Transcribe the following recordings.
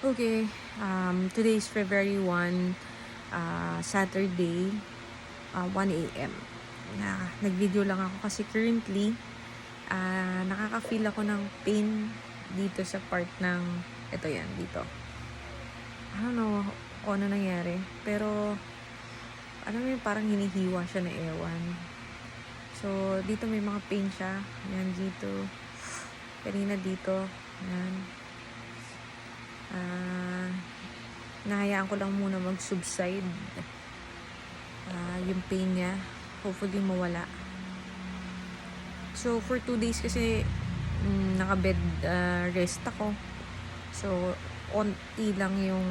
Okay, today is February 1, Saturday, 1 a.m. Nag-video lang ako kasi currently, nakaka-feel ako ng pain dito sa part ng, ito yan, dito. I don't know kung ano nangyari, pero, alam mo yung parang hinihiwa siya na ewan. So, dito may mga pain siya. Yan, dito. Kanina dito. Yan. Nahayaan ko lang muna mag-subside yung pain niya. Hopefully mawala. So for 2 days kasi naka-bed rest ako. So onti lang yung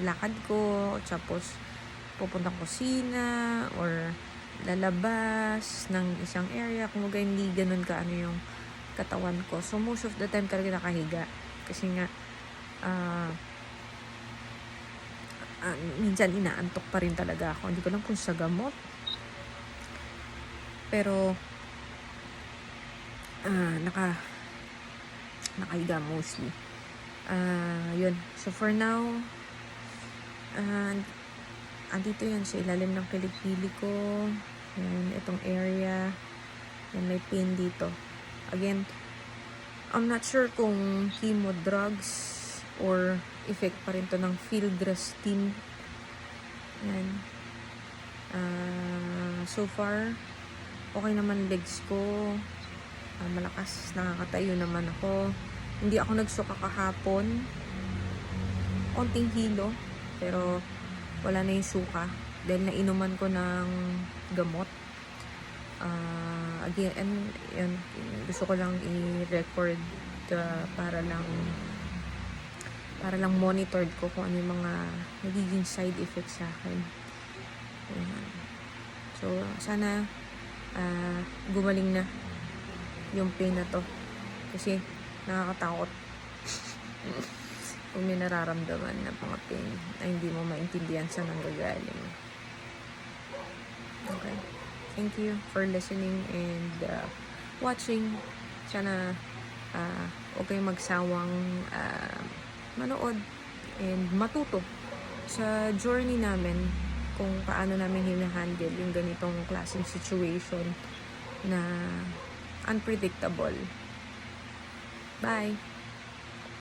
lakad ko, tapos pupuntang kusina or lalabas ng isang area. Kung hindi ganun ka ano yung katawan ko. So most of the time talaga nakahiga. Kasi nga, minsan inaantok pa rin talaga ako. Hindi ko lang kung sa gamot. Pero, nakahiga mostly. Yun. So for now, andito yan sa ilalim ng kilikili ko. Yan, itong area. Yan, may pain dito. Again, I'm not sure kung chemo drugs or effect pa rin to ng filgrastim. Yan. So far, okay naman legs ko. Malakas, nakakatayo naman ako. Hindi ako nagsuka kahapon. Konting hilo, pero wala na yung suka. Dahil nainuman ko ng gamot. Again, yun, gusto ko lang i-record para lang monitored ko kung ano yung mga nagiging side effects sa akin. Ayan. So, sana gumaling na yung pain na to. Kasi nakakatakot kung may nararamdaman na mga pain na hindi mo maintindihan saan nanggagaling. Okay. Thank you for listening and watching. Sana huwag kayong magsawang manood and matuto sa journey namin kung paano namin hinahandle yung ganitong klaseng situation na unpredictable. Bye!